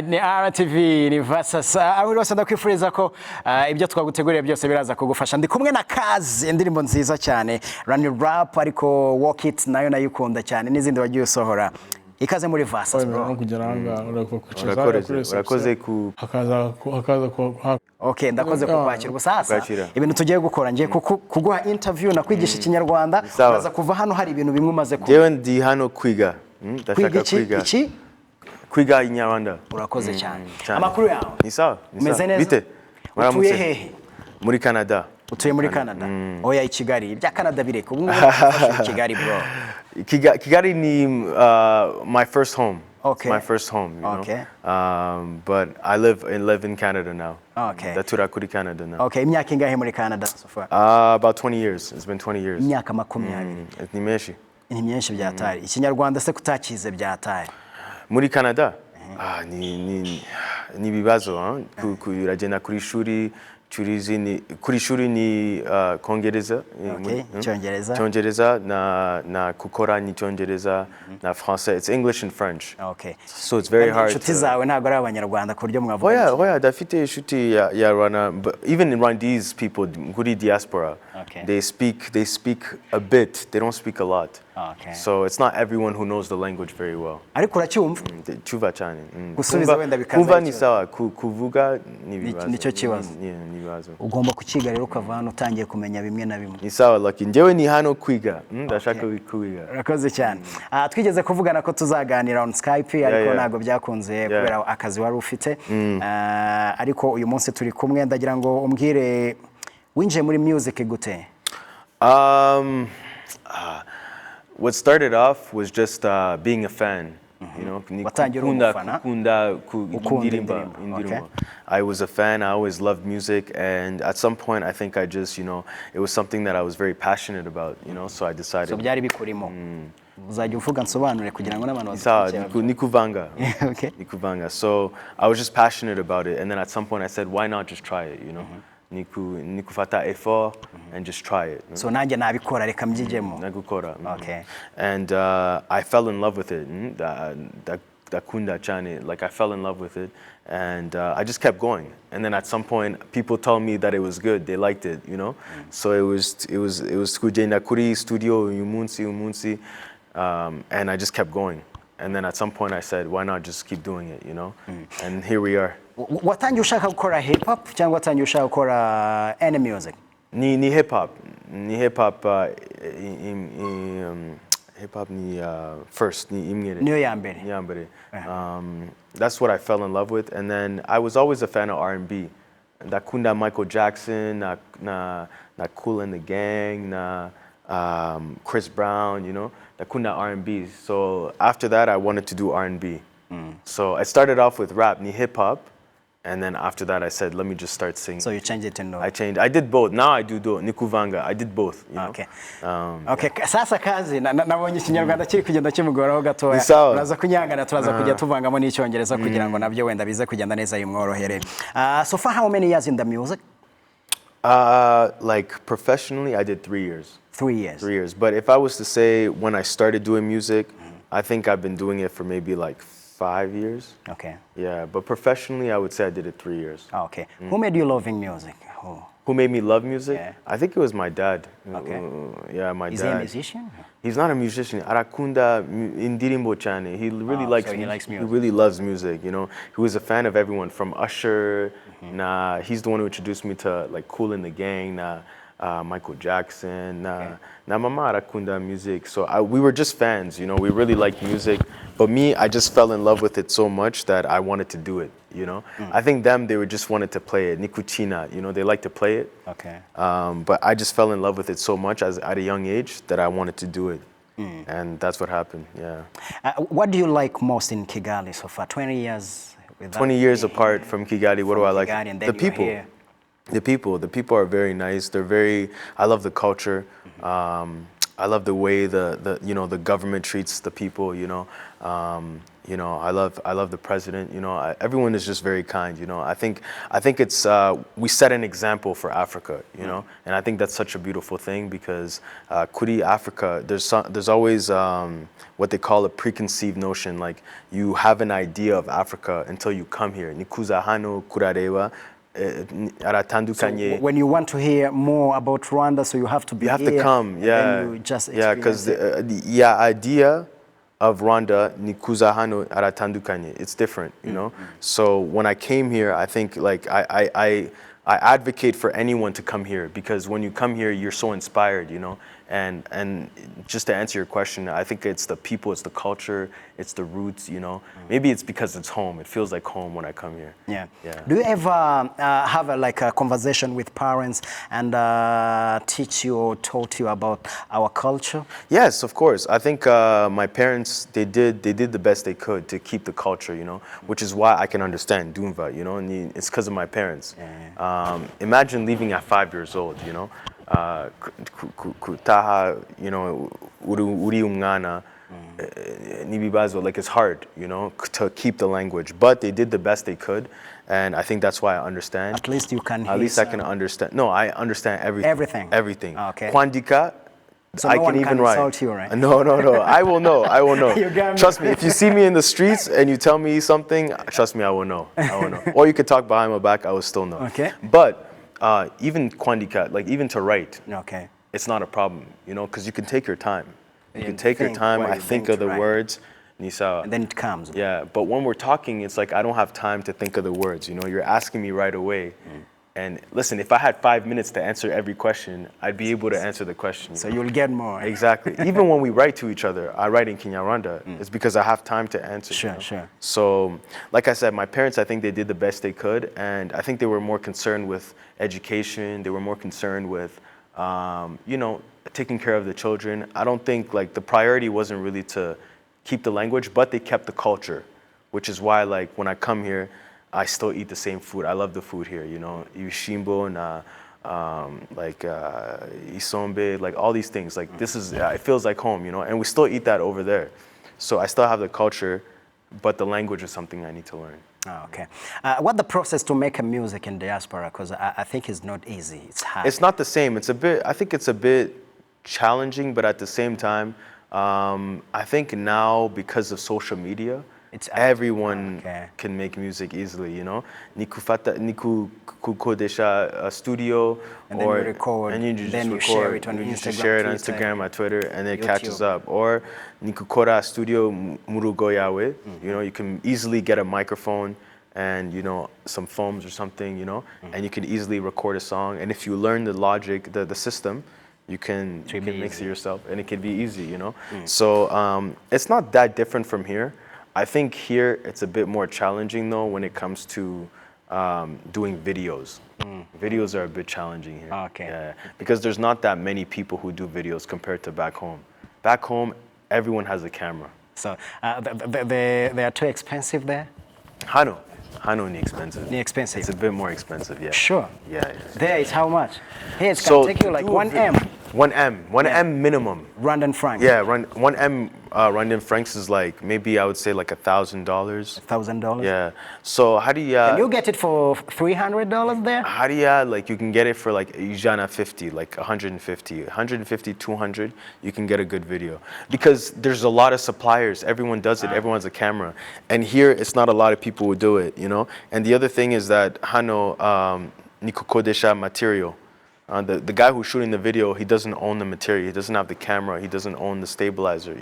Ni RTV ni Versus aho rwose ndakwifuriza ko ibyo twaguteguriye byose biraza kugufasha. Ndi kumwe na Kazi, indirimbo nziza cyane run rap ariko walk it nayo nayikunda cyane n'izindi wagiye usohora. Ikaze muri Versus bro. Urakoze ku Okay, ndakoze kukwakira ubusasa. Ibintu tugiye gukora ngiye kuguha interview na kwigisha Ikinyarwanda. Baza kuva hano hari ibintu bimwe umaze ku. Jewe ndi hano kwiga. Ndashaka kwiga. Kwiga Ikinyarwanda. Urakoze cyane. Amakuru yawe? Ni sawa. Umeze neza? Bite? Utuye hehe? Muri Canada. Utuye muri Canada. Oya i Kigali. Ibya Canada bireka. Ubu ngubu Kigali bro. Kigali ni my first home. Okay. It's my first home, you okay. know. But I live in Canada now. Okay. Ndatura kuri Canada now. Okay, imyaka ingahe muri Canada so far? About 20 years. It's been 20 years. Imyaka 20. Ni menshi. Ni myinshi byatari. Ikinyarwanda se kutakize byatari. Muri Canada? Ni bibazo, kuragenda kuri shuri kuri shuri ni Kongereza. Okay, Cyongereza. Cyongereza na Gukora ni Cyongereza na Français. It's English and French. Okay. So it's very hard. Inshuti zawe ntago ari abanyarwanda ku buryo mwavuga. Oya, dafite inshuti ya Rwanda, but even in Rwandese people, kuri diaspora, okay. they speak a bit. They don't speak a lot. Okay. So it's not everyone who knows the language very well. Ariko uracyumva? Cyumva cyane. Gusubiza wenda bikaza. Kuvuga ni sawa, kuvuga ni bibazo. Nicyo kibazo. Ni bibazo. Ugomba kukiga rero ukava hano utangiye kumenya bimwe na bimwe. Ni sawa, lakini njyewe ni hano kwiga. Ndashaka kwiga. Urakoze cyane. Twigeze kuvugana ko tuzaganira on Skype ariko ntago byakunze kubera akazi wari ufite. Ariko uyu munsi turi kumwe ndagira ngo umbwire winjiye muri music gute? What started off was just being a fan. You know, kukunda indirimbo. I was a fan. I always loved music, and at some point, I think I just, it was something that I was very passionate about. So I decided. So byari bikurimo. Uzajya uvuga nsobanure kugira ngo n'abantu bazikurikiye. Nikuvanga. Okay. Nikuvanga. So I was just passionate about it, and then at some point I said, why not just try it? Nikufata effort and just try it. So nanjye nabikora reka mbyigemo. Gukora. Okay. And I fell in love with it. Dakunda cyane, like I fell in love with it, and I just kept going. And then at some point, people told me that it was good. They liked it, So it was kugenda kuri studio umunsi, and I just kept going. And then at some point, I said, why not just keep doing it, And here we are. Watangiye ushaka gukora hip hop cyangwa watangiye ushaka gukora any music? Ni hip hop. Hip hop ni first ni imwe. Niyo ya mbere. Ya mbere. That's what I fell in love with, and then I was always a fan of R&B. Ndakunda Michael Jackson, na Kool and the Gang, na Chris Brown, Ndakunda R&B. So after that, I wanted to do R&B. So I started off with rap, ni hip hop. And then after that, I said, let me just start singing. So you changed it to no? I changed. I did both. Now I do Nikuvanga. I did both. Okay. Okay. Sasa Kazi, nabonye Ikinyarwanda kiri kugenda kimugoraho gatoya. Uraza kunyangana turaza kujya tuvangamo n'Icyongereza kugira ngo nabyo wenda bize kugenda neza yimworohere. So far, how many years in the music? Like professionally, I did 3 years. 3 years. 3 years. But if I was to say when I started doing music, I think I've been doing it for maybe like 5 years. Okay. Yeah, but professionally, I would say I did it 3 years. Okay. Who made you loving music? Who made me love music? Yeah. I think it was my dad. Okay. Yeah, my dad. Is he a musician? He's not a musician. Arakunda indirimbo cyane. He really likes. So he likes music. He really loves music. He was a fan of everyone from Usher. He's the one who introduced me to like Kool and the Gang. Michael Jackson. Na mama arakunda music. So we were just fans. We really liked music. But me, I just fell in love with it so much that I wanted to do it. I think they were just wanted to play it. Nikuchina, they like to play it. Okay. But I just fell in love with it so much at a young age that I wanted to do it. And that's what happened, yeah. What do you like most in Kigali so far? 20 years? 20 years apart from Kigali, what do I like? The people. The people are very nice. I love the culture. I love the way the government treats the people. I love the president. Everyone is just very kind. I think it's we set an example for Africa. And I think that's such a beautiful thing because kuri Africa, there's always what they call a preconceived notion. Like you have an idea of Africa until you come here. Nikuza hano kurarewa. So when you want to hear more about Rwanda, so you have to be here. You have to come, yeah. And you just because the idea of Rwanda ni kuza hano aratandukanye. It's different, So when I came here, I think like I advocate for anyone to come here because when you come here, you're so inspired, And just to answer your question, I think it's the people, it's the culture, it's the roots, Maybe it's because it's home. It feels like home when I come here. Yeah. Do you ever have a conversation with parents and teach you or taught you about our culture? Yes, of course. I think my parents, they did the best they could to keep the culture, which is why I can understand Dumva, and it's because of my parents. Yeah. Imagine leaving at 5 years old, Taha, uri umwana, nibibazo, like it's hard, to keep the language. But they did the best they could, and I think that's why I understand. At least you can. At least I can understand. No, I understand everything. Everything. Everything. Okay. Kwandika. So I no one can even can write. insult you, right? No. I will know. You got me. Trust me. If you see me in the streets and you tell me something, trust me, I will know. Or you could talk behind my back, I will still know. Okay. But even kwandika, like even to write, okay, it's not a problem, because you can take your time. You can And take your think time. while I you think think of the to write. words. Nisa. and then it comes. Yeah, but when we're talking, it's like I don't have time to think of the words. You're asking me right away. And listen, if I had 5 minutes to answer every question, I'd be able to answer the question. So you'll get more. Exactly. Even when we write to each other, I write in Ikinyarwanda. It's because I have time to answer. Sure. So, like I said, my parents, I think they did the best they could, and I think they were more concerned with education. They were more concerned with, taking care of the children. I don't think like the priority wasn't really to keep the language, but they kept the culture, which is why like when I come here, I still eat the same food. I love the food here, Yushimbo and isombe, like all these things. Like this is, it feels like home, and we still eat that over there. So I still have the culture, but the language is something I need to learn. Oh, okay. What the process to make a music in diaspora? Because I think it's not easy. It's hard. It's not the same. I think it's a bit challenging, but at the same time, I think now because of social media, everyone can make music easily, Niku kukodesha a studio, and then you record, and you just then you record, share it on you Instagram, just share it on Twitter, Instagram, or Twitter, and then it YouTube. catches up. Or Nikukora studio murugoyawe, you can easily get a microphone and some foams or something, and you can easily record a song. And if you learn the logic, the system, you can mix it yourself, and it can be easy, So it's not that different from here. I think here it's a bit more challenging though when it comes to doing videos. Videos are a bit challenging here. Okay. Yeah, because there's not that many people who do videos compared to back home. Back home, everyone has a camera. So they are too expensive there? Hano ni expensive. Expensive. It's a bit more expensive, yeah. Sure. Yeah. There it's how much? Here it's going to take you like 1M. 1M minimum. Rwandan franc. Yeah, 1M Rwandan francs is like maybe I would say like $1,000. $1,000. Yeah. So how do you? Can you get it for $300 there? How do you like? You can get it for like Ijana 50, like 150, 200. You can get a good video because there's a lot of suppliers. Everyone does it. Everyone has a camera, and here it's not a lot of people who do it. And the other thing is that Hano Nikukodesha material. The guy who's shooting the video, he doesn't own the material. He doesn't have the camera. He doesn't own the stabilizer,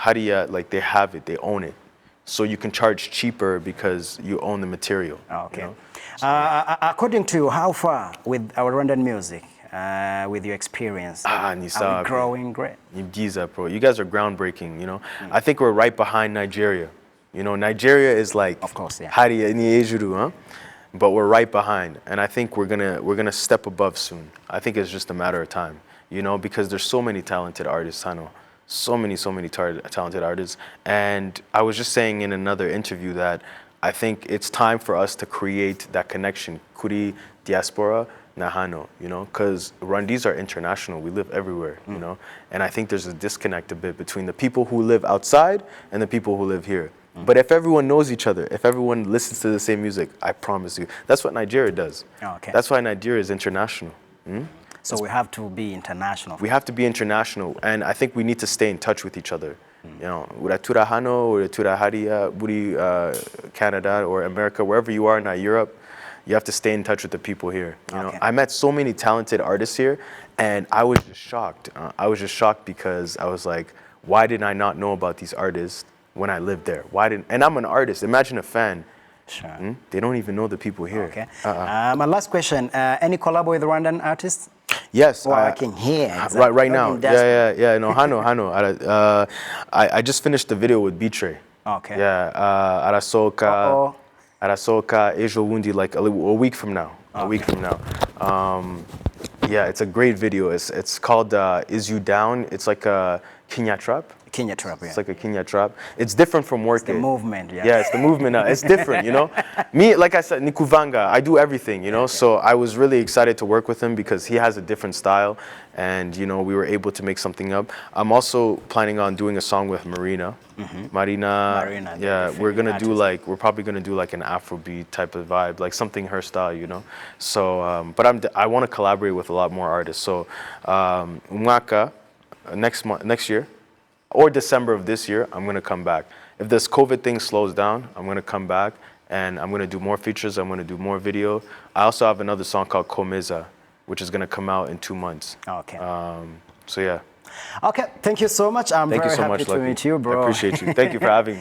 Hadia, like they have it, they own it. So you can charge cheaper because you own the material. Okay. According to you, how far with our Rwandan music, with your experience? Are we growing great? Bro. You guys are groundbreaking, I think we're right behind Nigeria. Nigeria is like, of course, yeah. Hadia Niejuru, huh? But we're right behind, and I think we're gonna step above soon. I think it's just a matter of time, because there's so many talented artists, I know, so many talented artists. And I was just saying in another interview that I think it's time for us to create that connection. Kuri diaspora na hano, you know, because Rwandese are international. We live everywhere, you know, and I think there's a disconnect a bit between the people who live outside and the people who live here. But if everyone knows each other, if everyone listens to the same music, I promise you, that's what Nigeria does. Okay. That's why Nigeria is international. So we have to be international. We have to be international, and I think we need to stay in touch with each other. You know, uratura hano, uratura haria, buri Canada or America, wherever you are now, Europe, you have to stay in touch with the people here. You know, I met so many talented artists here, and I was just shocked. I was just shocked because I was like, why did I not know about these artists when I lived there? Why didn't? And I'm an artist. Imagine a fan. Sure. They don't even know the people here. Okay. My last question: any collab with Rwandan artists? Yes. Or I can hear. Right now. Yeah. No, Hano. I just finished the video with Betray. Okay. Yeah. Arasoka, Ejo Wundi, like a week from now. A week from now. Yeah, it's a great video. It's called Is You Down? It's like a Kenya trap. Kenya trap, yeah. It's like a Kenya trap. It's different from Work It. The movement, yeah. Yeah, it's the movement. It's different, you know. Me, like I said, Nikuvanga, I do everything, you know. So I was really excited to work with him because he has a different style, and you know, we were able to make something up. I'm also planning on doing a song with Marina. Marina. Yeah, we're probably gonna do like an Afrobeat type of vibe, like something her style, you know. So, but I want to collaborate with a lot more artists. So, Umwaka, next year. Or December of this year, I'm gonna come back. If this COVID thing slows down, I'm gonna come back and I'm gonna do more features, I'm gonna do more video. I also have another song called Komeza, which is gonna come out in 2 months. Okay. So yeah. Okay, thank you so much. I'm very happy to meet you, bro. I appreciate you. Thank you for having me.